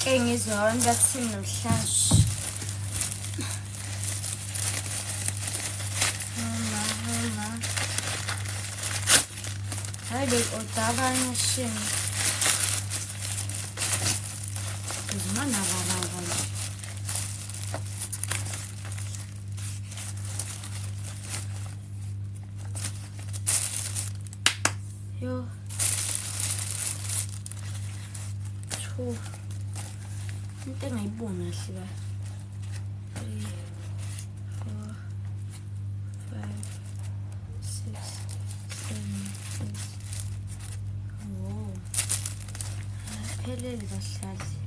engizona bathini namhlanje. Mama. Hayi odabanye shini. Uzimana baba. Yo. Into engayibona kahle la. 3 4 5 6 7 8. Oh. Phelele kahlali.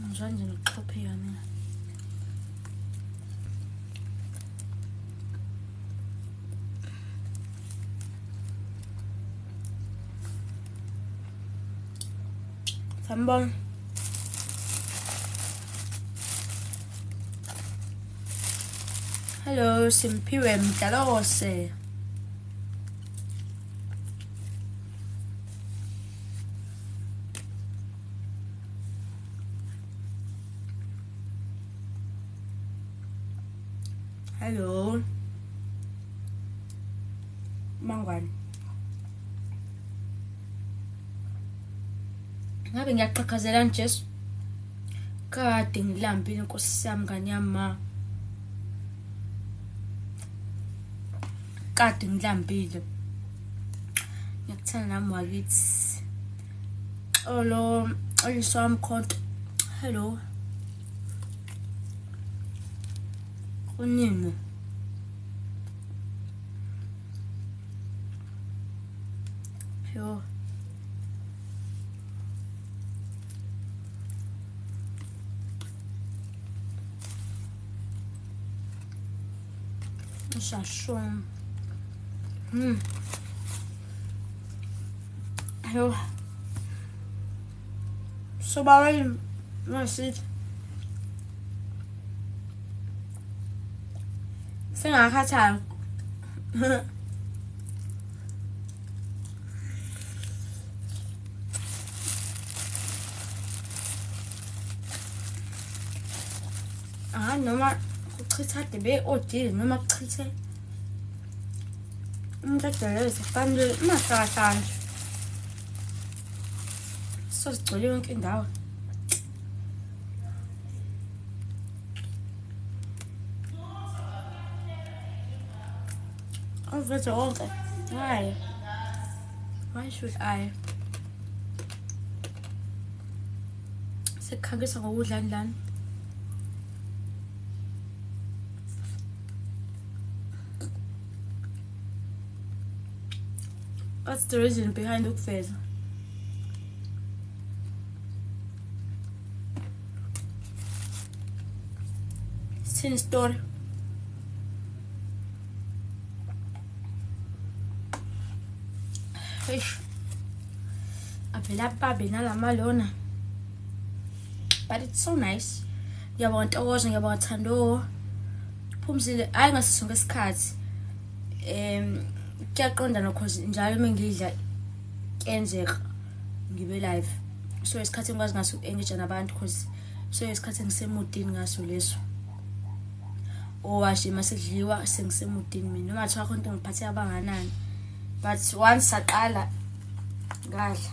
Njanje ngiqhophe mina. Sambon. Hello, Simphiwe Mdlalose. Hello. Mangwane. Ngabe ngiyaqhaqhazela nje Jesu. Kade ngilambile Nkosi yami nganyama. Kade ngilambile. Ngiyakuthanda nami wakithi. Olo oyiswami khonto. Hello. Kunini? Yo. Shashon. Yo. So bawel masit. Sengakhathali. Noma kuchitha debe odile noma kuchithe umntadaleze fanele mahlahla sozigcwele yonke indawo. Ovete wonke. Why should I? Sekhangisa ngokudlani. What's the reason behind ukuveza? Sini story. Eish. Avela babe nalamalona. But it's so nice. Ngiyabona Ntokozo, ngiyabona Thando. Phumzile hayi ngasisonke isikhathi. Kuyaqonda no cause njalo mengidla kenzeka ngibe live. So isikhathi ngikwazi ngaso engage nabantu cause so isikhathi ngisemudini ngaso leso. Owashe masedliwa sengisemudini mina noma thiwa khona ngiphathe abanganani. But once saqala ngadla.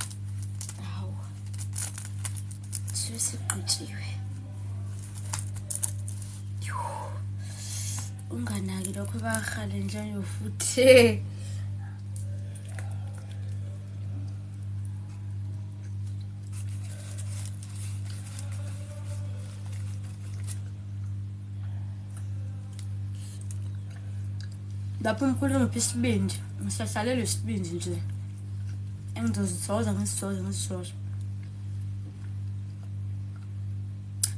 Hawu. Sesiqhuthiwe. Unganaki lokho bakhale njalo futhi. Lapho umkhulu ngiphi isibindi, ngisahlalele isibindi nje. Engizozithoza ngisizoza.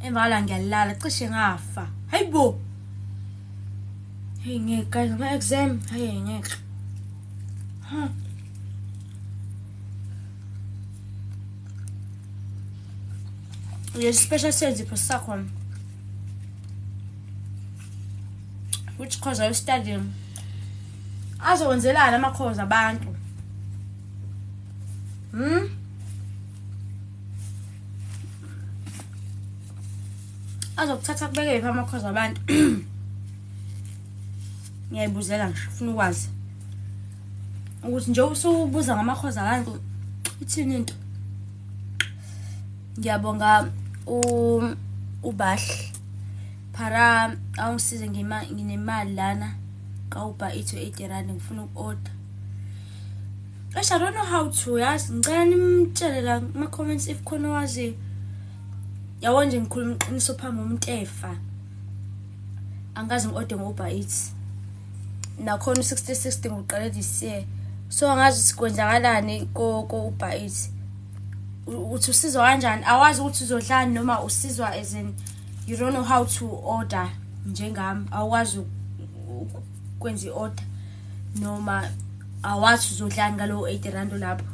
Emvala ngiyalala cishe ngafa. Hayibo. Hey ngeke ngama exam, hayi ngeke. Yes, special sense for sakho. Which course are you studying? Azokwenzelana amakhozi abantu. azokuthatha kubeke yiphi amakhozi abantu. Ngiyayibuzela ngisho ufuna ukwazi ukuthi nje usubuza ngamakhozi abantu ithini into. Ngiyabonga ubahle para awungisize nginemali lana ka-Uber Eats 80 rand ngifuna uku-order. I don't know how to, yazi ngicela nimtshele la kuma-comments if khona owazi. Yabo nje ngikhuluma iqiniso phambi komuntu efa. Angazi ngi-order ngo-Uber Eats. Nakhona u-60 ngiqale this year. So angazi sikwenzakalani ko-Uber Eats. Uthi usizwa kanjani? Awazi ukuthi uzodlani noma usizwa as in you don't know how to order njengami. Awazi ukwenza i-order noma awazi uzodlani ngalo 80 rand lapho.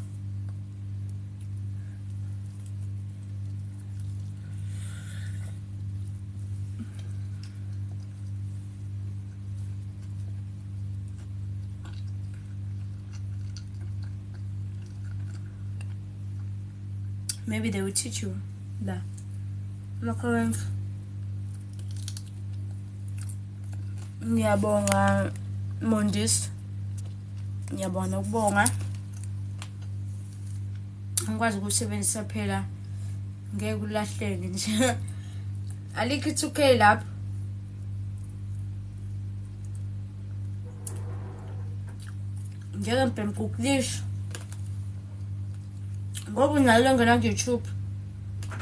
Maybe they will teach you that. Macarons. Ngiyabonga Mondis. Ngiyabonga ukubonga. Ngikwazi ukusebenzisa phela ngeke ulahleke nje. Alikho ithuke lapho. Ngeke ngibheme ukuklisha. Ngoba nalo ngena ku-YouTube.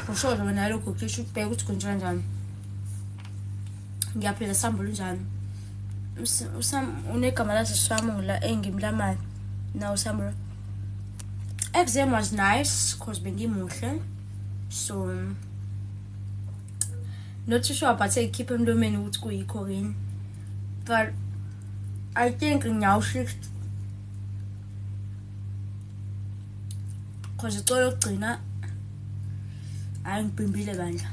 For sure nalo ku-Google ubheka ukuthi kwenziwa kanjani. Ngiyaphila sambulu njani. Unegama laseswami ngila engimlamayo. Now Sambulu. Exam was nice because bengimuhle. So not too sure but I keep emlomeni ukuthi kuyikho yini. But I think ngiyawushift. Because icolo lokugcina ayingibhimbile bandla.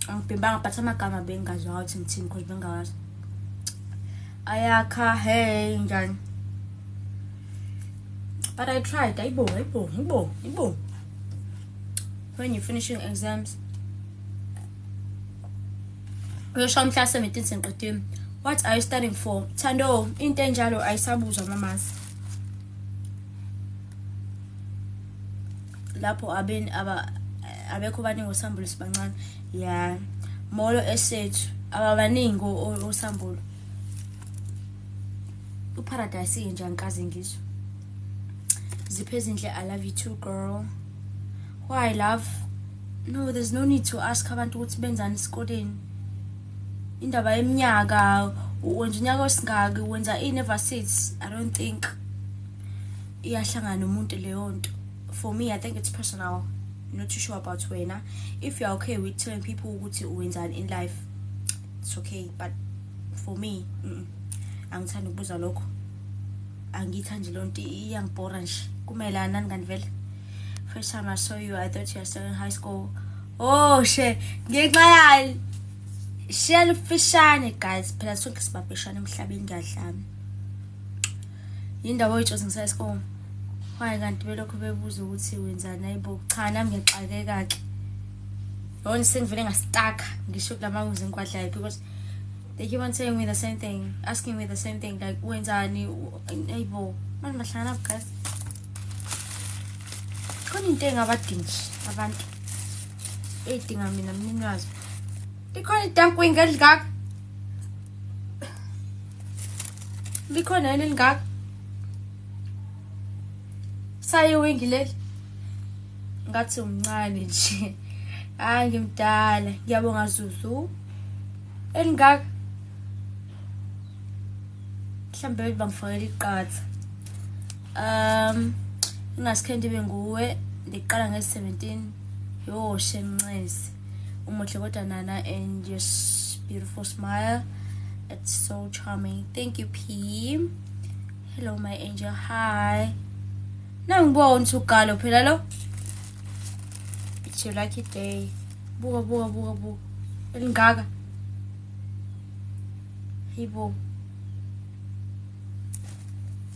Angibhimbanga but amagama bengazi ukuthi ngithini because bengawazi. Ayakha hey njani. But I tried. Ibo. When you're finishing exams, uyosho mhla 17 senqedini. What are you studying for? Thando, into enjalo ayisabuzwa mamazi. Lapho abekho baningi oSambulu sibancane. Yeah. Molo esethu ababaningi oSambulu. Uparadise njani kaze ngizwe. Ziphezinhle, I love you too, girl. Why, love? No, there's no need to ask abantu ukuthi benzani esikoleni. Indaba yeminyaka, wenza unyaka osingaki, wenza i-university, I don't think iyahlangana nomuntu leyo nto. For me, I think it's personal. I'm not too sure about wena. If you're okay with telling people ukuthi wenzani in life, it's okay. But for me, angithandi ukubuza lokho. Angithandi lonto iyangibhora nje. Kumela nani kanti vele? First time I saw you, I thought you were still in high school. Oh, she. Ngiqala. Shell fishane guys. Phela sonke sibabheshana emhlabeni ngiyadlana. Yindaba oyitsho ngise school. Why kanti belokho bebuza ukuthi wenzani ayibo? Cha nami ngiyaxakeka ke. Yona sengivele ngastuck ngisho kulamamuzi ngikwadlayo because they keep on saying me the same thing, asking me the same thing like wenzani ayibo. Manje mahlangana guys. Khona into engabadingi abantu edinga mina mninwazi. Likhona itank wingaka. Likhona yini ngaka? Sayi wingileli. Ngathi umncane nje. Hayi ngimdala. Ngiyabonga Zuzu. Elingaka. Mhlambe bangifakela iqatha. Ingasikhendi benguwe ndiqala nge-17 yo Shenncesi umuhle kodwa nana and just beautiful smile, it's so charming. Thank you P. Hello my angel. Hi nangibona usugalo phela lo. It's your lucky day. Buka elingaka hibo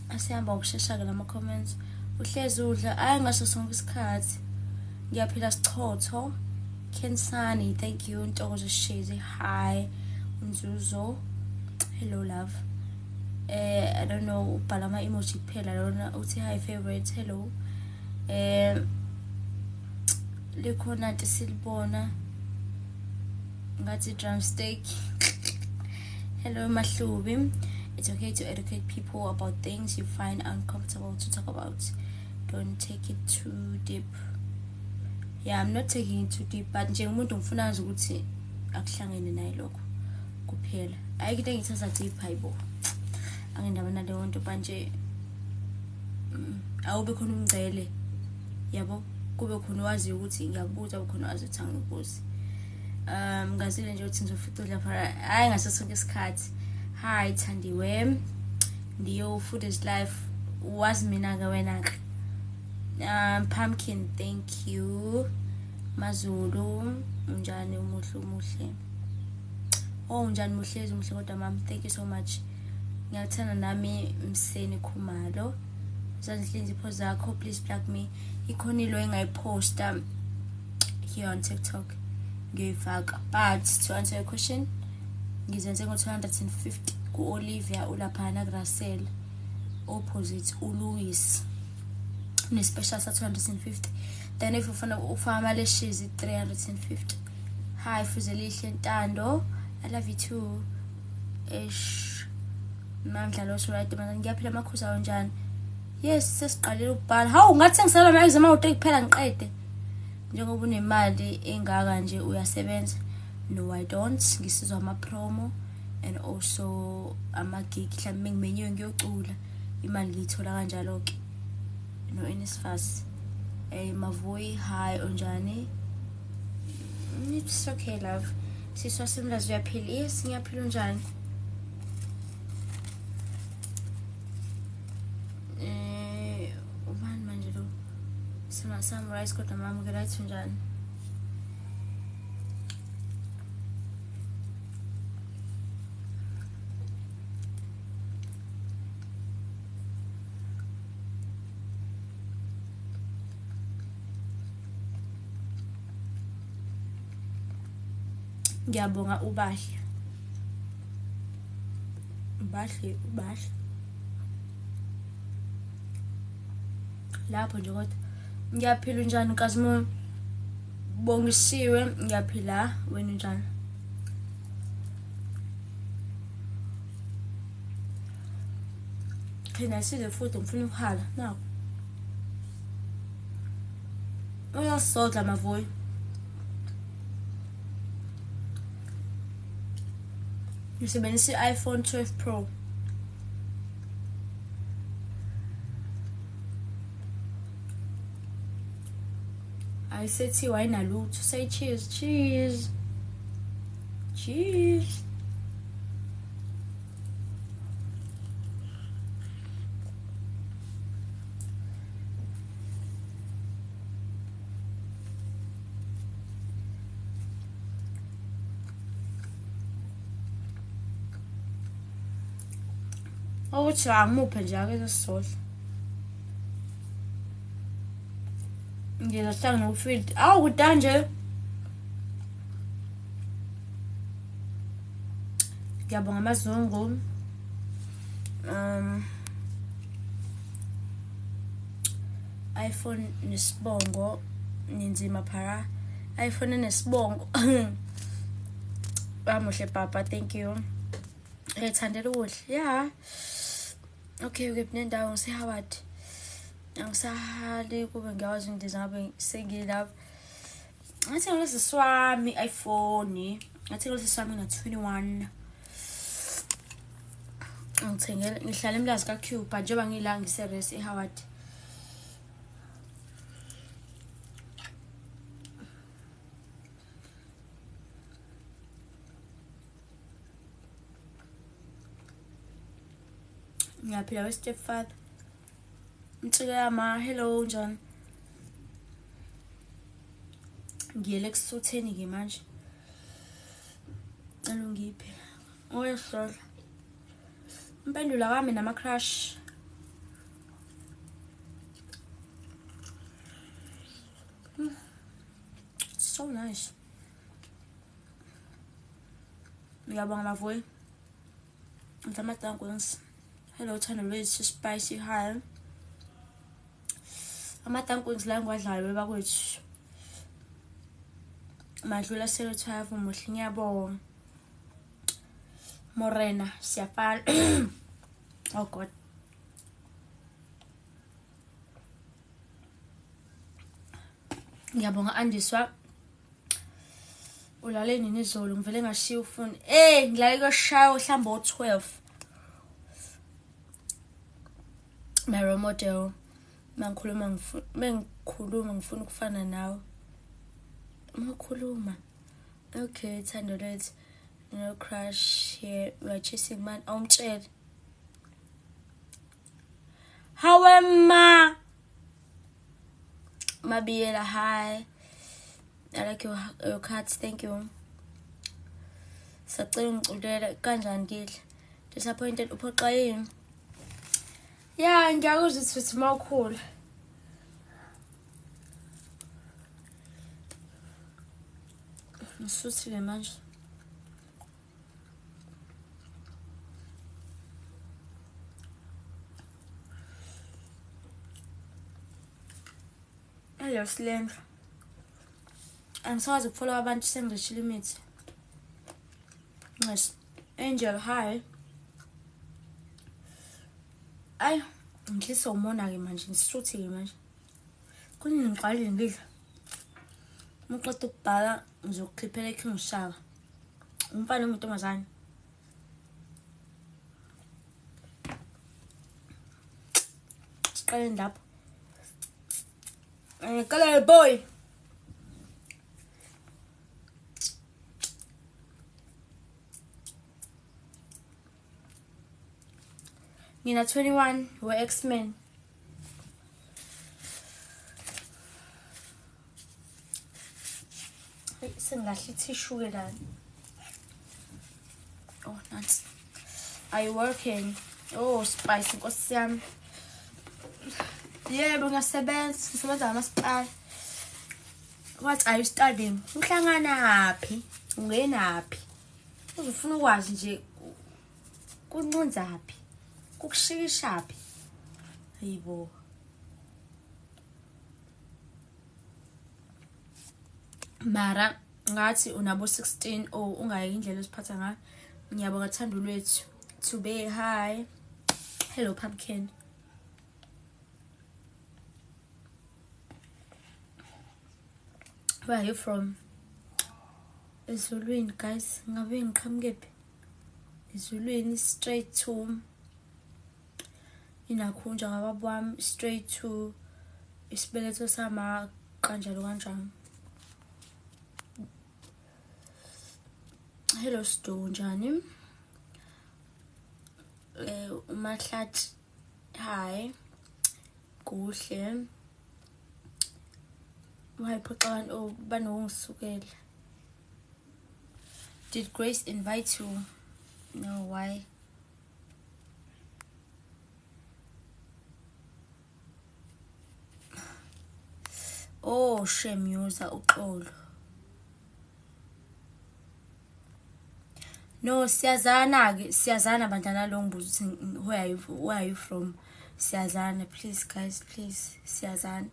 asihamba ukushesha ke lama comments. Uhlezi udla ayi ngaso sonke isikhathi. Ngiyaphila sichotho. Kensani, thank you. Ntokozo Shezi, hi. Unzuzo, hello love. I don't know, Palama emoji phela lona uthi hi favorite, hello. Likhona nti silibona ngathi drumstick. Hello Mahlubi. It's okay to educate people about things you find uncomfortable to talk about. Don't take it too deep. Yeah, I'm not taking it too deep, but njengomuntu ngifuna nje ukuthi akuhlangene naye lokho kuphela. Ayikho ngithatha deep hayibo. Angindaba naleyo nto manje awube khona umngcele. Yabo, kube khona wazi ukuthi ngiyakubuza, kube khona wazi ukuthi angibuzi. Ngazile nje ukuthi ngizofuthi lapha hayi ngaso sonke isikhathi. Hi Thandiwe. Ndiyo food is life. Wazi mina ke wena ke. Pumpkin, thank you. Mazulu, unjani umuhle. Oh, unjani muhlezi umuhle kodwa mama, thank you so much. Ngiyathanda nami Mseni Khumalo. Zandlinzi pho zakho, please plug me. Ikhona ilo engayiposta here on TikTok. Ngiyifaka. But to answer your question, ngizenze ngo-250 ku-Olivia ulaphana Russell opposite uLouis. Special sa 250. Then if ufuna ufama leshizi 350. Hi Fuzelihle Ntando, I love you too. Mandla lo so right manje ngiyaphila amakhuza kanjani? Yes, sesiqalile ukubhala. Hawu ngathi ngisela ama exam awuthi kuphela ngiqede. Njengoba unemali engaka nje uyasebenza. No, I don't. Ngisizwa ama promo and also ama gig mhlawumbe ngimenyiwe ngiyocula. Imali ngiyithola kanjalo ke. No, Enisfas. Mavoi, hi, unjani? It's okay, love. Siswa simlazi uyaphila. Yes, ngiyaphila unjani? Ubani manje lo? Summarize kodwa mama ke right unjani? Ngiyabonga ubahle. Ubahle. Lapho nje kodwa ngiyaphila unjani Nkazimo? Bongisiwe, ngiyaphila, wena unjani? Can I see the food ngifuna ukuhala now? Uyasodla Mavoyi. Ngisebenzisa iPhone 12 Pro. I said see why nalutho. Say cheers. Cheers. Awuthi angimuphe nje ake sisodla. Ngizohlanga nofield. Awu kudanje. Ngiyabonga amazungu. iPhone nesibongo ninzima phara. iPhone nesibongo. Bamuhle papa, thank you. Ethandela ukudla. Yeah. Okay, nendawo ngisehawadi. Angisahali kube ngiyawazi ngidiza ngabe sengilove. Ngathi ngilesi swami iPhone. Ngathi ngilesi swami nga 21. Ngithengele ngihlala emlazi kaCube njengoba ngila ngiserese eHoward. Ngiyaphila we stepfather. Mtshiyama, hello John. Ngiyele kusutheni ke manje. Alungiphi. Oyesol. Impendula wami nama crush. So nice. Ngiyabonga bavuyi. Amadankwings. Hello thando lwethu spicy hi. Amadankwings la ngiwadlayo bebakwethu. Madlula 012 muhle ngiyabonga. Morena siyafana. Oh god. Ngiyabonga Andiswa. Ulale nini izolo ngivele ngashiya ufuni. Ngilale kwashaya mhlamba o12. My role model. Mangikhuluma ngifuna ukufana nawe. Makhuluma. Okay, thando lethu. No crush here. We are chasing man. Awumtshela. How am I? Mabiyela, hi. I like your cards, thank you. Sacela ungiculela kanjani Didla? Disappointed uphoqa yini? Yeah, ngiyakuzwa ukuthi mawukhula. Ngisuthile manje. Hello Slendra. Angisakwazi ukufollow abantu sengishilo imithi. Yes. Angel, hi. Ay, ngihliso umona ke manje, ngisuthile manje. Kunini ngiqalile ngidla. Uqeda ukubhala ngizokukliphela ekhingishaka. Umfana umuntomazane. Siqale ndapha. Ngicela boy. Ngina 21 we X-Men. Sengahle tissue ke la. Oh, nuts. Are you working? Oh, spicy Nkosi yami. Yebo ngisebenza amasipala. What are you studying? Uhlangana phi? Ungena phi? Uzofuna ukwazi nje kunqunza phi? Kukushikisha phi? Hayibo. Mara ngathi unabo 16 ungayeki indlela osiphatha ngayo. Ngiyabonga thando lwethu. To be hi. Hello pumpkin. Where are you from? Ezulwini guys, ngabe ngiqhamukephi? Ezulwini straight to inakhunja ngababa wami, straight to isibeletho sama kanjalo kanjani. Hello Sto, njani? Umahlathi hi. Kuhle. Uhayiphoxani banongisukela. Did Grace invite you? No, why? Oh, Shemuza uxolo. No, siyazana bantwana lo ngibuza ukuthi where are you from? Siyazana, please guys, please. Siyazana.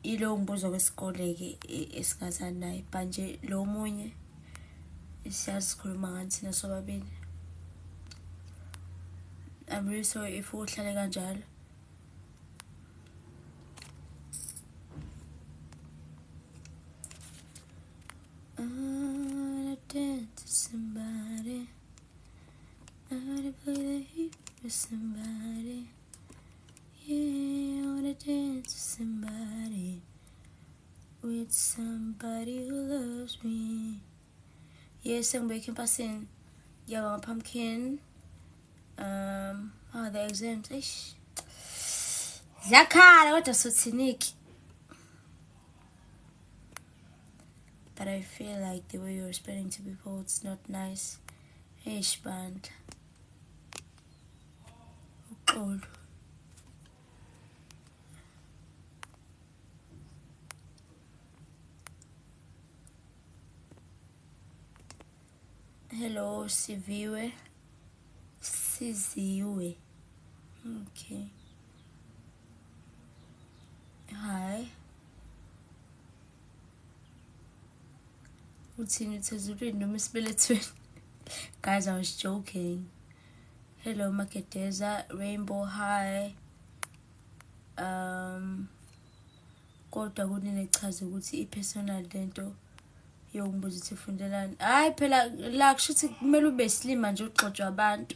Ilo ngibuzo kwesikole ke esikazana naye, manje lo munye siyazikhuluma ngathi nasobabili. I'm really sorry if uhlale kanjalo. I wanna dance to somebody. I wanna play the heat with somebody. Yeah, I wanna dance to somebody. With somebody who loves me. Yes, I'm baking passing. Yeah, pumpkin. The exams. Ish. Zakala, what a sotsinik. But I feel like the way you're responding to people, it's not nice. Ish, band. Cold. Hello, Siziwe. Okay. Hi. Uthini uthezulwini noma isibelethweni? Guys, I was joking. Hello, Maketeza. Rainbow, hi. Kodwa kunini echaza ukuthi i-personal lento yokubuza ukuthi ufundelani. Hayi phela la kushuthi kumele ube slima nje uxoxwa abantu.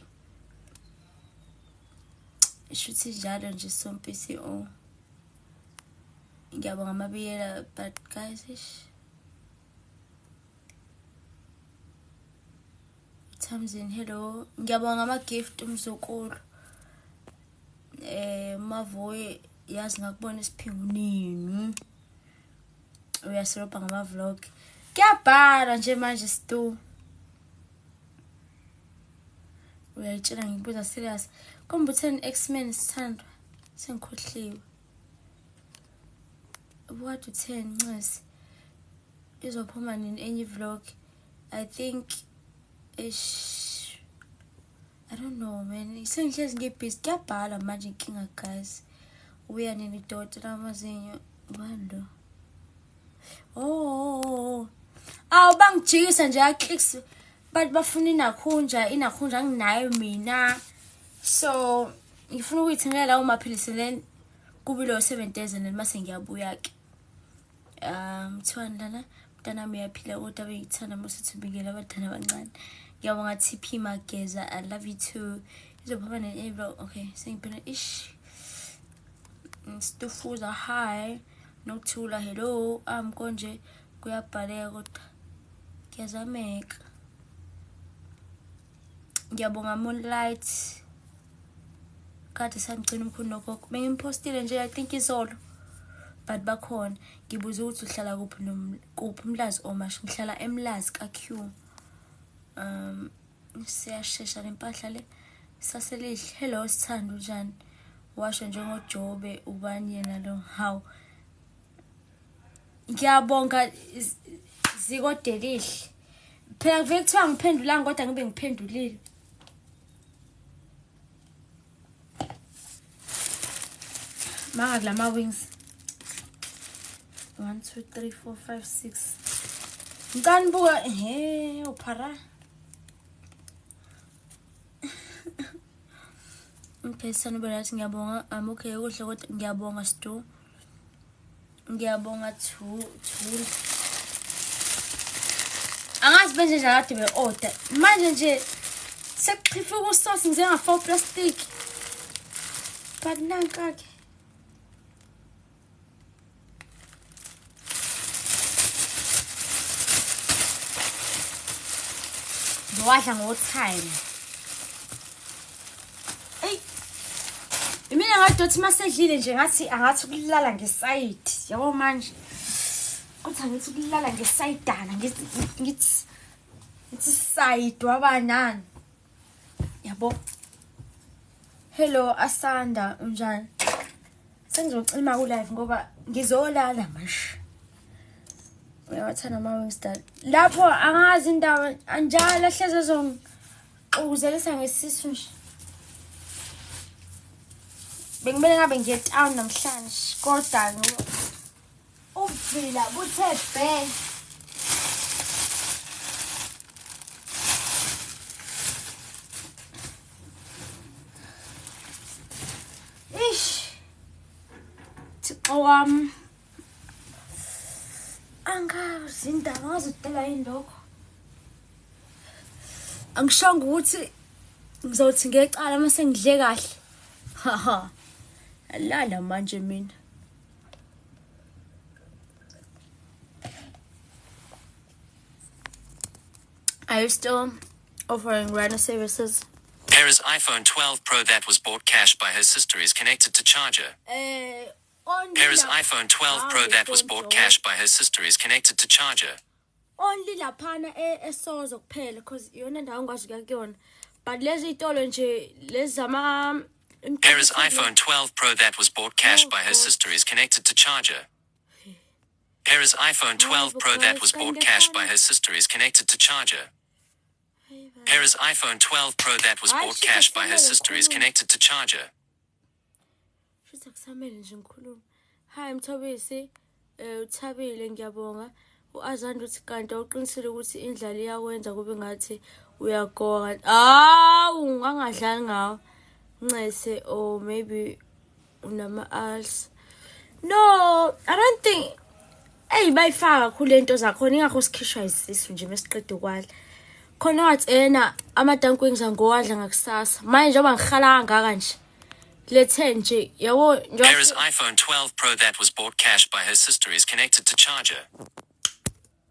Shuthi njalo nje sompisi o. Ngiyabonga amabiyela but guys Tamzin, hello. Ngiyabonga ama-gift umzukulu. Mavoye yazi ngakubona isiphingu nini. Uyasirobha ngama-vlog. Kuyabhala nje manje stu. Uyayitshela ngibuza serious. Komba utheni X-Men sithandwa. Sengikhohliwe. What utheni Ncesi? Izophuma nini enye vlog? I think I don't know man. Sengihlezi ngibusy. Kuyabhala manje inkinga guys. Uya nini Dota lamazinyo? Bando. Oh. Awu bangijikisa nje clicks. But bafuna inakhunja anginayo mina. So ngifuna ukuyithengela lawo maphilisi len kube lo 7000 mase ngiyabuya ke. Mthwana lana mntana uyaphila kodwa bengithanda mosithubikela abadala abancane. Ngiyabonga TP Mageza, I love you too. Izophuma ne-vlog. Okay, sengiphela Stufuza, hi. Nokuthula, hello. Konje kuyabhaleka kodwa kuyazameka. Ngiyabonga Moonlight. Kade sangcina umkhulu nogogo. Bengimpostile nje I think izolo. But bakhona ngibuza ukuthi uhlala kuphi umlazi omasha. Ngihlala eMlazi kaQ. Siyashesha lempahla le saselihle. Hello Sithando njani? Washo njengoJobe ubani yena lo how. Ngiyabonga zikodelihle. Phela kuvele kuthiwa ngiphendulanga kodwa ngibe ngiphendulile. Maka kulama wings. 1 2 3 4 5 6. Ngicani buka uphara. Okay, sanibona ukuthi ngiyabonga. Okay kuhle kodwa ngiyabonga Stu. Ngiyabonga Thuli. Angazi benje nje kade be-order. Manje nje sekuchifa ukusosi njenga-4 plastic. But nankake. Ngiwadla ngo-time. Mina ngadothi masedlile nje angathi ukulala ngeside. Yabo manje. Kuthi angithi ukulala ngesidana ngithi side wabanani. Yabo. Hello Asanda, unjani? Sengizocima ku live ngoba ngizolala manje. Uyawathana ama-wings dad. Lapho angazi indawo anjalo hleze zongiquzelisa ngesisu nje. Bengimele ngabe ngiye town namhlanje kodwa ubuvila buthe bhe. Angazi indaba ngazodela yini lokho. Angishongo ukuthi ngizothi ngecala mase ngidle kahle. Haha. Alala manje mina. Are you still offering rhino services? Hera's iPhone 12 Pro that was bought cash by her sister is connected to charger. Hera's iPhone 12 Pro that was bought cash by her sister is connected to charger. Only laphana esozo kuphela because yona ndawo ngikwazi kuyona. But lezi itolo nje lezi zama Hera's iPhone 12 Pro that was bought cash by her sister is connected to charger. Hera's iPhone 12 Pro that was bought cash by her sister is connected to charger. Hera's iPhone 12 Pro that was bought cash by her sister is connected to charger. Hi, Mthobisi. Uthabile ngiyabonga. U-Azandra uthi kanti awuqinisile ukuthi indlala iyakwenza kube ngathi uyagoka. Ungangadlali ngawo. Ncese or maybe unama-als. No, I don't think. Bayifaka kakhulu into zakhona ingakho sikhishwa isisu nje mesiqeda ukwadla. Khona wathi ama-ducklings angowadla ngakusasa. Manje njengoba ngihala kangaka nje. Lethe nje yabo Hera's iPhone 12 Pro that was bought cash by her sister is connected to charger.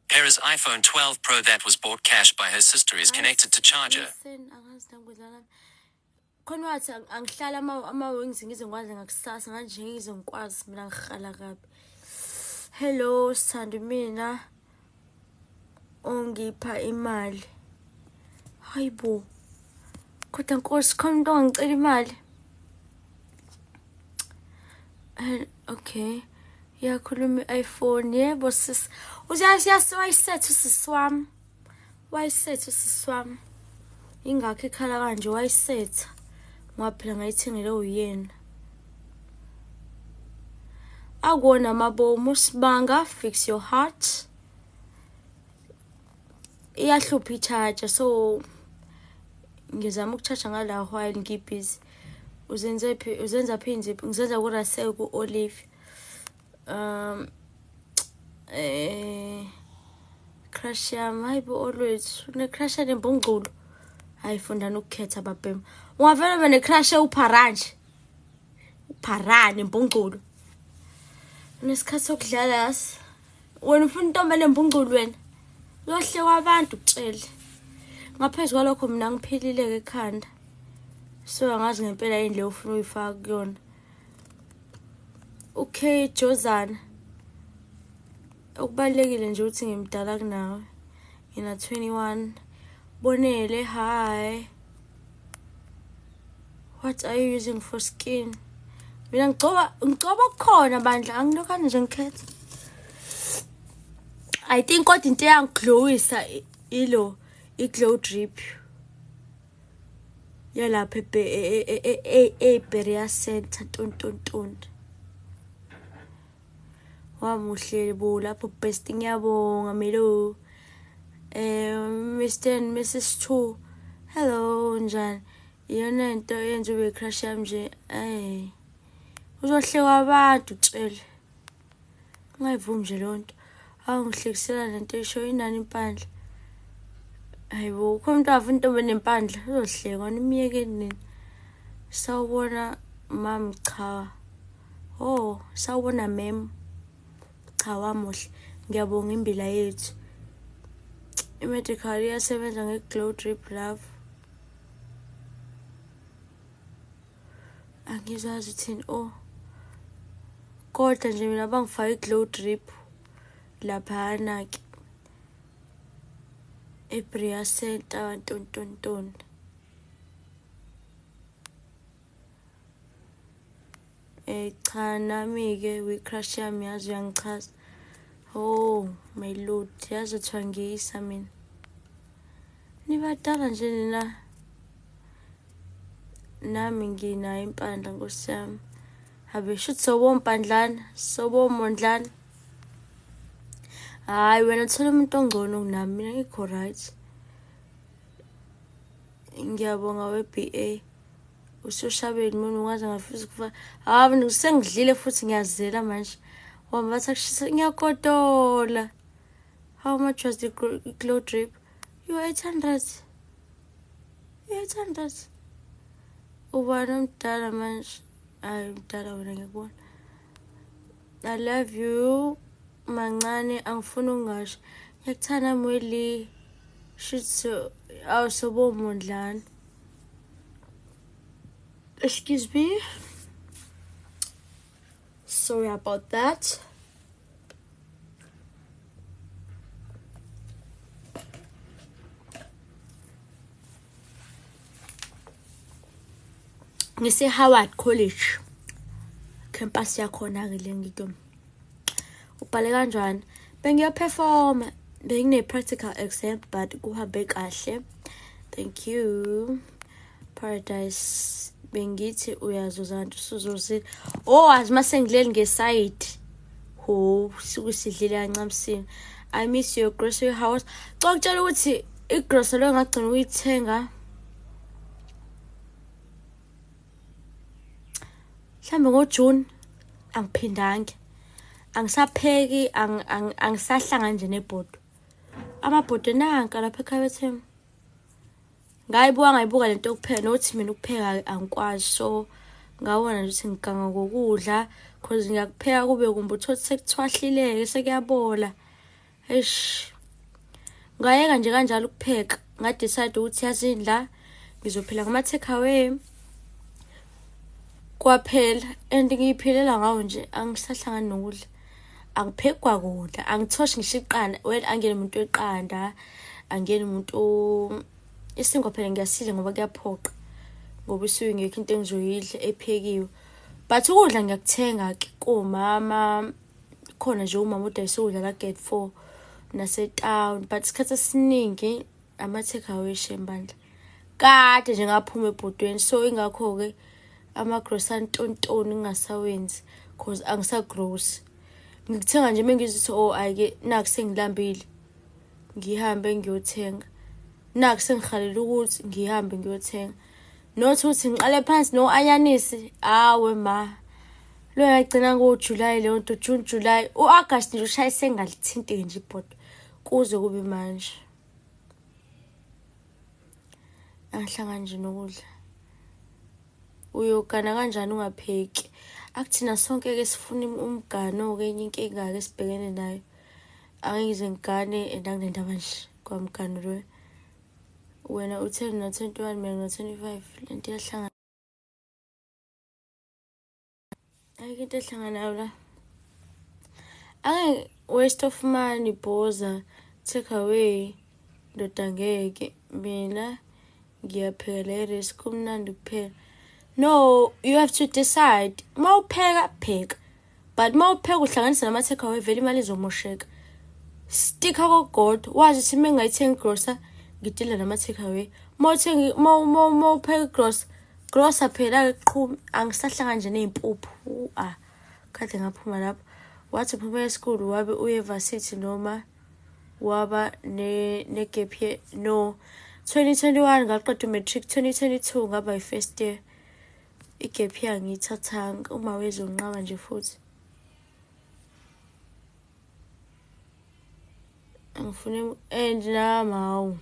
Hera's iPhone 12 Pro that was bought cash by her sister is connected to charger. Khona wathi angihlala ama-wings ngize ngikwadle ngakusasa nganje ngize ngikwazi mina ngihala kabi. Hello, Sithando mina. Ongipha imali. Hayibo. Kodwa Nkosi khona umuntu ongicela imali. Okay. Iyakhuluma i-iPhone yebo sis. Uyazi wayisetha usisi wami. Wayisetha usisi wami. Ingakho ikhala kanje wayisetha. Ngaphela ngayithengele uyena. Akona mabomu Sibanga, fix your heart. Iyahlupha i-charger so ngizama ukucharge ngala while ngibusy. Uzenza phinzi ngizenza ku-Russell ku-Olive. Crush yami hayibo always une-crush enembongculo. Hayi fundani ukukhetha babhema. Ungavele ube ne-crush upharanje. Upharane embongculo. Unesikhathi sokudlala yasi. Wena ufuna intombi enembongculo wena. Uyohle kwabantu kutshele. Ngaphezu kwalokho mina ngiphilile ekhanda. So angazi ngempela yini le ufuna uyifaka kuyona. Okay Jozana. Okubalekile nje ukuthi ngimdala kunawe. Ngina 21. Bonele hi. What are you using for skin? Mina ngigcoba kukhona bandla angilokane nje ngikhetha. I think kodwa into yangiglowisa ilo i-glow drip. Yalapha eBeria Center tontonton. Wamuhle bo lapho best ngiyabonga melo. Mr and Mrs 2. Hello njani. Iyona into yenza ube crush yami nje. Uzohle kwabantu tshele. Ungayivumi nje lonto. Awungihlekisela lento esho inani impandla. Hayibo khona umuntu afuna intombi enempandla uzohleka nimiyeke nini. Sawubona mama cha. Oh, sawubona mem. Cha wamuhle. Ngiyabonga impila yethu. I-medical iyasebenza nge-glow drip love. Angizazi uthini kodwa nje mina bangifaka i-glow drip laphana ke eBria Center tontonton. Cha nami ke we-crush yami yazi uyangichaza. Oh my lord yazi uthwangisa mina. Nibadala nje nina. Nami nginayo impandla Nkosi yami. Habe shoot sobo mpandlana, sobo mondlana. Hayi wena thola umuntu ongcono kunami mina ngikho right. Ngiyabonga we-BA. Usoshabeni mina ungaze ngafisa ukufa. Sengidlile futhi ngiyazela manje. Wambatha kushisa ngiyakodola. How much was the glow drip? You 800. 800. Ubani omdala manje. Hayi mdala wena ngiyakubona. I love you. Mancane angifuna ungasho. Ngiyakuthanda Mweli. Shitso awusobo mondlana. Excuse me. Sorry about that. Ngise Howard College. Campus yakhona ke le ngito. Ubhale kanjani? Bengiyaperform, bengine practical exam but kuhambe kahle. Thank you. Paradise. Bengithi uyazuzantu usuzozile. Oh, azmasengileli ngeside. Ho, sikusidlile kancamsini. I miss your grocery house. Xokutshela ukuthi igrocery lo ngagcina uyithenga. Mhlambe ngoJune angiphindange. Angisapheki, angisahlanga nje nebhodo. Amabhodo nanka lapha ekhaya ngayibuka lento yokupheka nokuthi mina ukupheka angikwazi, so ngawona nje ukuthi ngiganga ngokudla because ngiyakupheka kube kumbe uthothi sekuthwahlileke sekuyabola. Eish, ngayeka nje kanjalo ukupheka, ngadecide ukuthi yazindla ngizophila ngama take away kwaphela, and ngiyiphilela ngawo nje, angisahlangani nokudla. Angipheki kwakudla, angithoshi ngisho iqanda, well angene umuntu weqanda, angene umuntu isinkwa phela ngiyasidla ngoba kuyaphoqa, ngoba isuke ngekho into engizoyidla ephekiwe. But ukudla ngiyakuthenga ke komama, khona nje umama udayisa ukudla la Gate 4 nase town, but isikhathi esiningi ama take away shembandla. Kade nje ngaphuma ebhodweni, so ingakho ke ama grocery ntontoni ngingasawenzi because angisagross. Ngikuthenga nje mengizithi oh ayike naku sengilambile ngihambe ngiyothenga, naku sengihalela ukuthi ngihambe ngiyothenga, not ukuthi ngiqale phansi no anyanisi. Awe ma, lo yagcina ngoJuly leyo nto, June July uAugust nje ushaya sengalithinti nje ibhodo kuze kube manje. Angihlanga nje nokudla. Uyogana kanjani ungapheki? Akuthina sonke ke sifuna umgano ke enye inkinga ke sibhekene nayo. Angize ngigane endangendaba nje kwamgano lo. Wena u10 no21 mina no25 lento yahlangana. Ayike into ehlanganayo la. Ake waste of money boza, take away ndoda ngeke mina ngiyaphela risk kumnandi kuphela. No, you have to decide. Mawupheka pheka, but mawupheka uhlanganisa nama take away vele imali izomosheka. Sticka ko God, wazi ukuthi mengayithenga grocer ngidila nama take away. Mawupheka grocer phela qhumi, angisahlanga nje nezimpuphu. Kade ngaphuma lapha. Wathi uphuma eSchool wabe uye varsity noma waba ne gap year? No. 2021 ngaqeda matric, 2022 ngaba first year. Igap year ngiyithathanga, uma wezonqaba nje futhi. Angifune and namawu.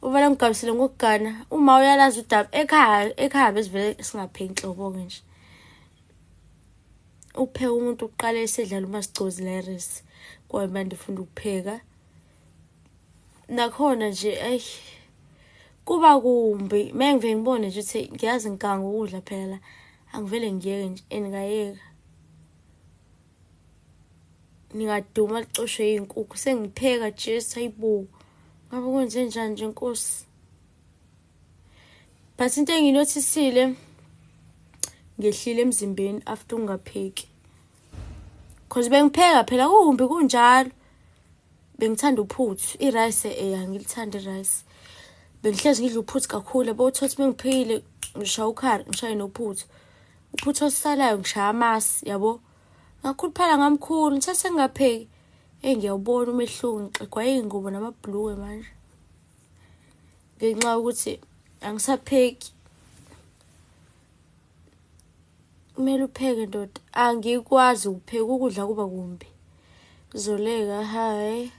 Uvela ngigabisile ngokugana, uma uyalazi udaba ekhaya bezivele singapheki inhlobo ke nje. Upheka umuntu uqala esedlala uMasigcozi Laris, kwaye manje ufunda ukupheka. Nakhona nje kuba kumbi mengivele ngibone nje ukuthi ngiyazi ngiganga ukudla phela la, angivele ngiyeke nje engayeka. Ningaduma licoshwe izinkukhu sengipheka just hayibo. Ngabe kwenze njani nje Nkosi? But into enginotisile ngehlile emzimbeni after ungapheki. Cause bengipheka phela kumbi kunjalo. Bengithanda uphuthu, irice angilithanda irice. Bengihlezi ngidla uphuthu kakhulu, yabo uthothi bengiphekile ngishaya ukhari, ngishaye nophuthu. Uphuthu osalayo ngishaya amasi, yabo. Ngakhuluphala ngamkhulu, ngithe sengapheki. Ngiyawubona umehluko, ngixegwa izingubo namabhluwe manje. Ngenxa ukuthi angisapheki. Kumele upheke ndoda. Angikwazi ukupheka ukudla kuba kumbi. Zoleka hi.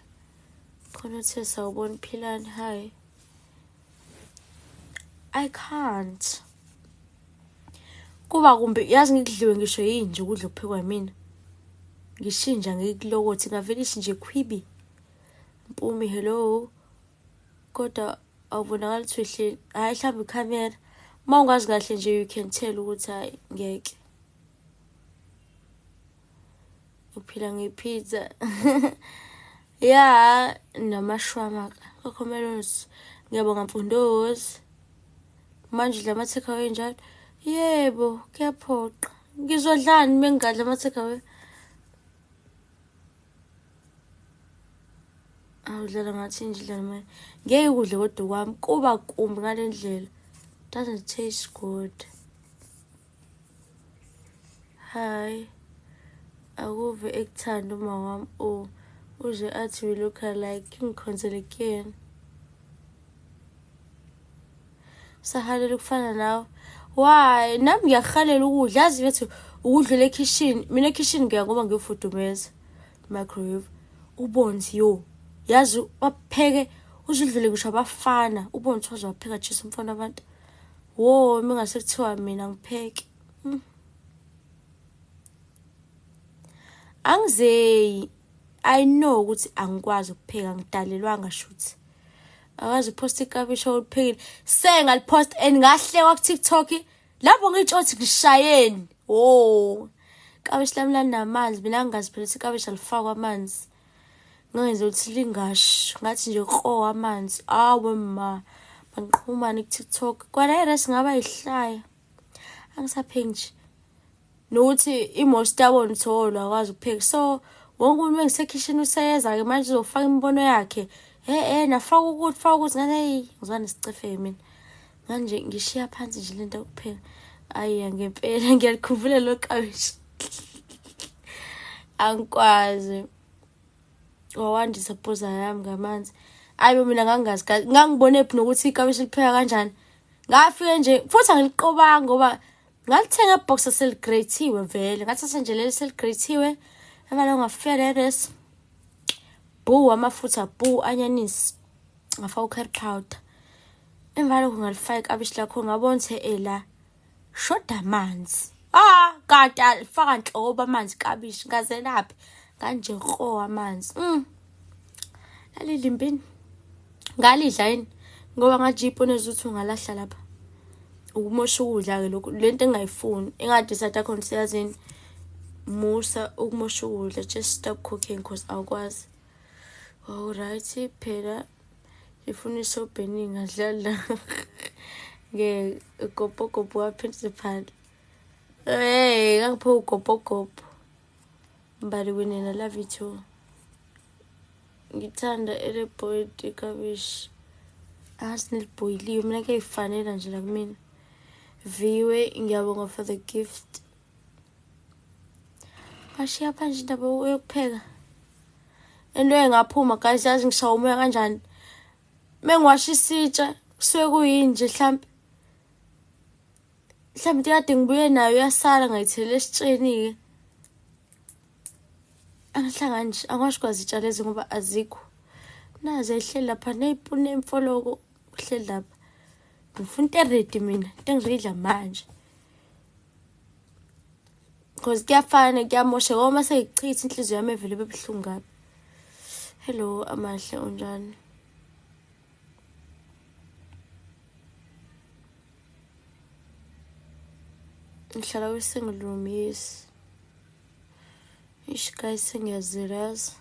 Khona uthe sawubona Philani hi. I can't. Kuba kumbi, yazi ngikudliwe ngisho yinje ukudla kuphekwa yimina. Ngishinja ngikulokothi ngavele nje khwibi. Mpumi hello. Kodwa awubonakala ukuthi uhleli. Hayi hlamba ikhamera. Mawungazi kahle nje you can tell ukuthi hayi ngeke. Uphila ngepizza. Yeah, namashwama kokhomelos. Ngiyabonga Mfundozi. Manje la matheka away njalo. Yebo, kuyaphoqa. Ngizodlani mengadla amatheka away? awudlala ngathi nje dlala manje ngeke ukudle kodwa kwami kuba kumbi ngale ndlela doesn't taste good. Hi akuve ekuthanda uma wami uze athi we look alike ngikhonzele again sahalela ukufana nawe why nami ngiyahalela ukudla yazi bethu ukudla ekitchen mina ekitchen ngiya ngoba ngiyofudumeza microwave ubonzi yo yazi bapheke uzidlule ngisho abafana ubonzi wazi wapheka cheese umfana abantu wo mingase kuthiwa mina ngipheke angizei I know ukuthi angikwazi ukupheka ngidalelwanga shuthi akazi post ikabishi oliphekile sengalipost and ngahlekwa ku TikTok lapho ngitshothi ngishayeni ikabishi lami lanamanzi mina ngingazi phela ukuthi ikabishi alifakwa amanzi ngenze ukuthi lingashi ngathi nje qo amanzi awe ma bangiqhumana ku TikTok kwala rest ngaba ihlaya angisapheki nje nokuthi imost yabona utholo akwazi ukupheka so wonke umuntu engisekitchen useyeza ke manje uzofaka imbono yakhe nafaka ukuthi ngathi ngizwana isicefe mina manje ngishiya phansi nje lento yokupheka ayi ngempela ngiyalikhumbula lo kabishi angikwazi wawandisa phoza yami ngamanzi ayi mina ngangazi ngangibone phi nokuthi ikabishi lipheka kanjani ngafike nje futhi angiliqobanga ngoba ngalithenga box seligratiwe vele ngathi nje leli seligratiwe emala ngafela res boo amafutha boo anyanisi ngafaka curry powder emvalo kungalifaka ikabishi lakho ngabona ukuthi la shoda amanzi kanti alifaka nhlobo amanzi kabishi ngaze laphi kanje qo amanzi lalilimpini ngalidla yini ngoba ngajipo nezuthi ungalahla lapha ukumosha ukudla ke lokho lento engayifuni engadecide khona siyazini musa ukumosha ukudla just stop cooking because awukwazi alright phela ifuna isobheni ngadlala nge gopogopo wa principal ngapho ugopogopo mbali wenena love you too ngithanda ele boiled ikabishi asiniliboyiliwe mina kuyifanela nje la kumina viwe ngiyabonga for the gift bashiya phansi indaba yokupheka into engaphuma guys yazi ngishaya umoya kanjani mengiwasha isitsha kusuke kuyini nje mhlambe kade ngibuye nayo yasala ngayithela esitsheni ke angihlanga nje angikwazi kwazi itshala lezi ngoba azikho naze ehleli lapha neyipune emfoloko uhleli lapha ngifuna into ready mina into engizidla manje because kuyafana kuyamosha ngoba mase ngichitha inhliziyo yami evele bebuhlungu ngabe hello amahle unjani ngihlala kwi-single room yes ish guys sengiyaziraza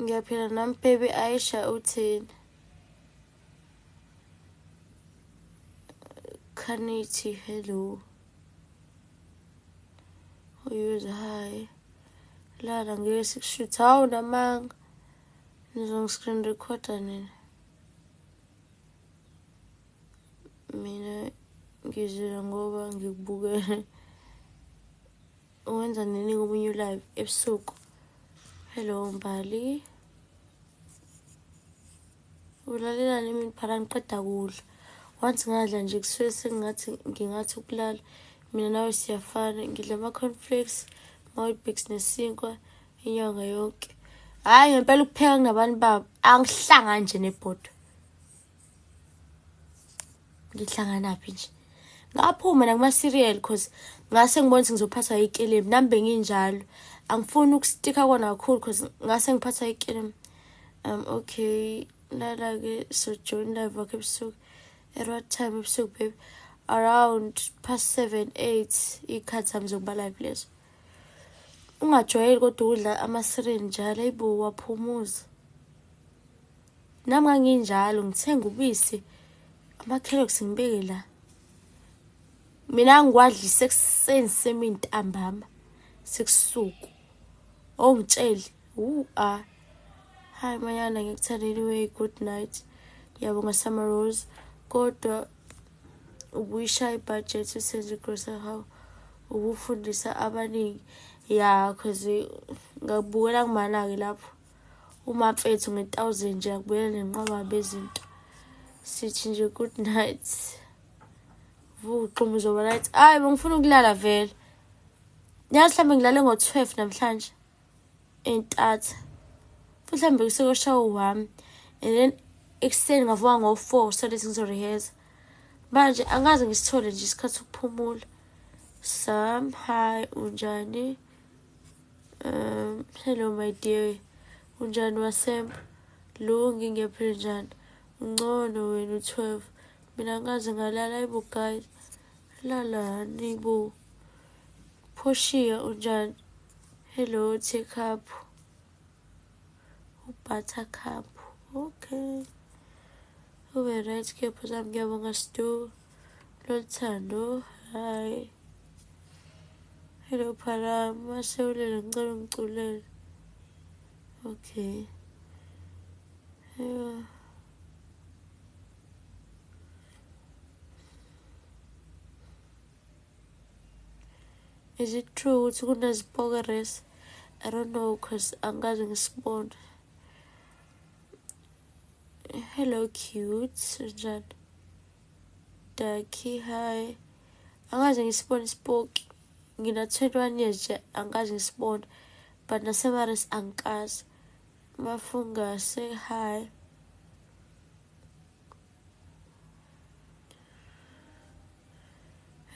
ngiyaphila nami baby Aisha uthini Kanithi hello uyuza hi lala ngesikishuthi hawu namanga nizongi-screen recorder nina mina ngizila ngoba ngikubukele wenza nini komunye live ebusuku hello Mbali ulalela nimi phela ngiqeda kudla once ngadla nje kusuke sengathi ngingathi ukulala mina nawe siyafana ngidla ama cornflakes Mawibix nesinkwa inyanga yonke hayi ngempela ukupheka kunabantu babo angihlanga nje nebhodo ngihlangana phi nje ngaphuma nakuma cereal because ngase ngibona ukuthi ngizophathwa ikelemu nambe nginjalo angifuni ukustika kona kakhulu because ngase ngiphathwa ikelemu okay lala ke so join live wakhe ebusuku at what time ebusuku baby around past 7-8 ikhathi sami zokuba live lezo ungajwayeli kodwa udla ama-cereal njalo ayibo waphumuza nami nginjalo ngithenga ubisi ama-Kellogg's ngibeke la mina ngiwadli sekuseni semini ntambama sekusuku ongitsheli hi manyana ngikuthanda anyway good night ngiyabonga Summer Rose kodwa ubuyisha ibudget usenze grocery how ubufundisa abaningi ya cause ngabukela kumana-ke lapho uma mfethu nge-1000 nje akubuyela nenqwaba bezinto sithi nje good night vuxuma uzoba right hayi bengifuna ukulala vele nyazi mhlambe ngilale ngo-12 namhlanje entatha futhi mhlambe kusekoshawa u-1 and then ekuseni ngavuka ngo-4 so lethi ngizorehearsa manje angaze ngisithole nje isikhathi sokuphumula Sam hi unjani hello my dear unjani wasemba lungi ngiyaphila njani ungcono wena u-12 mina ngaze ngalala ibo guys lalani bo Phoshiya unjani hello take up Buttercup okay ube right kepha zami ngiyabonga Stu Lothando hi hello Pharama sewulele ngicela ungiculele okay yeah. Is it true ukuthi kunezipokers? I don't know cause angazi ngisibona. Hello cute njani Daki hi angazi ngisibona isipoki ngina 21 years nje angazi ngisibona but nasemaris angikazi mafunga say hi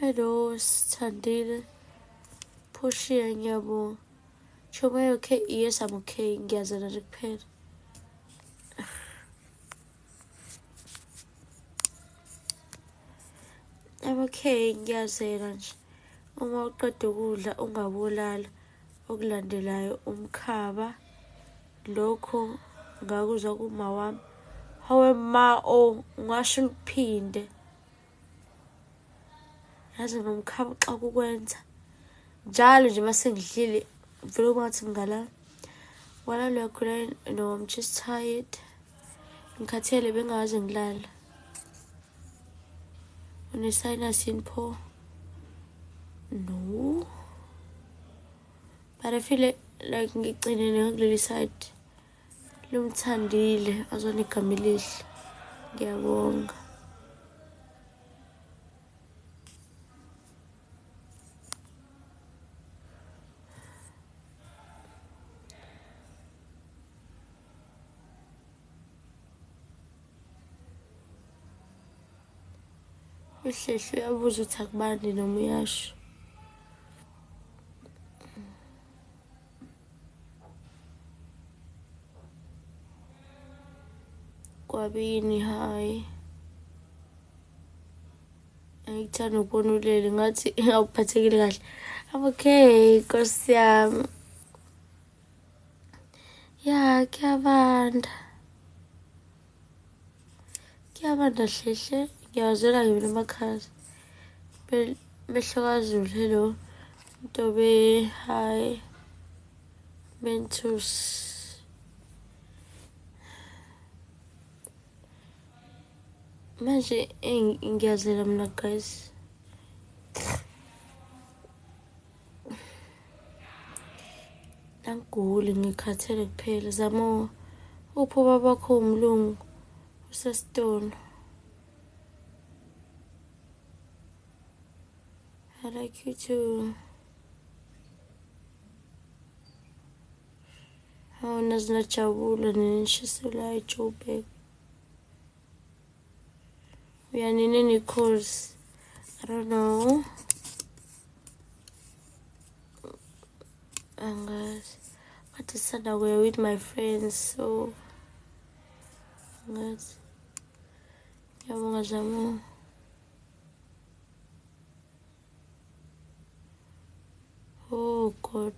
hello Sithandile Phoshiya ngiyabonga Choma okay yes I'm okay ngiyazana nje kuphela I'm okay ngiyazela nje uma uqeda ukudla ungabolala okulandelayo umkhaba lokho ngakuzwa kuma wami hawe ma ungasho uphinde yazi nomkhaba xa kukwenza njalo nje mase ngidlile vele ngathi ngala wala lokhula no I'm just tired ngikhathele bengaze ngilala unesinus inpho no but I feel like ngicinene ngakuleli side lumthandile azona igama elihle ngiyabonga uhlehlo uyabuza ukuthi akubani noma uyasho kwabini hi ngithanda ukubona ulele ngathi awuphathekile kahle okay Nkosi yami ya kuyabanda hlehle ngiyazela yona emakhazi behlokazulu hello Ntobe hi Mentos manje ngiyazela mina guys angiguli ngikhathele kuphela zama upho babakho umlungu usesitolo I like you too nazinajabula nenishiselayo Joburg uyanini Nichols I don't know angazi but sisanda kuya with my friends so angazi ngiyabonga zamo oh God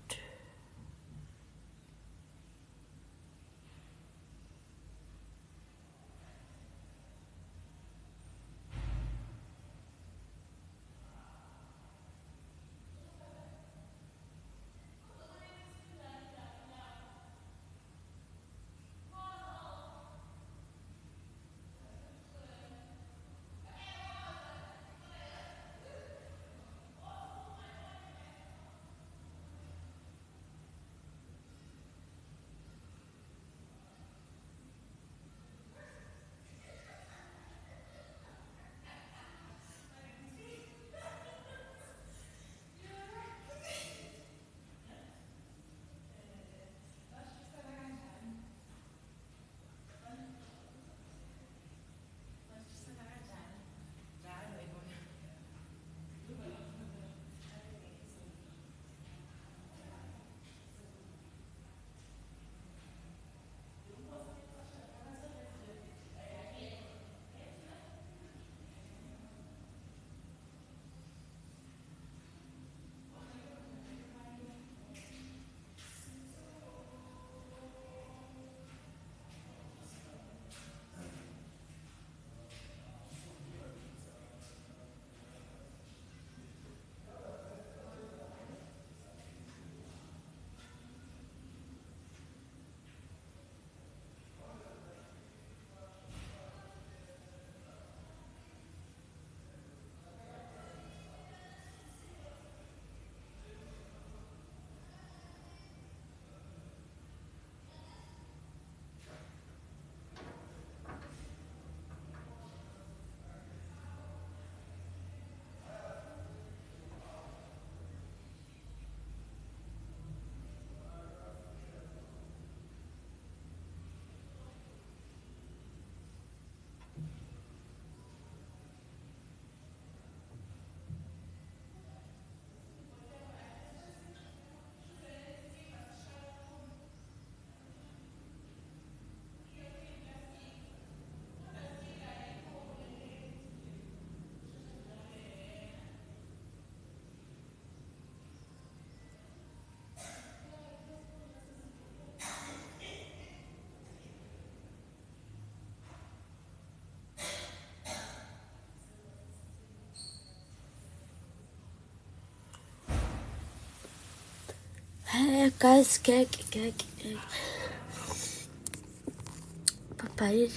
Guys, bye bye.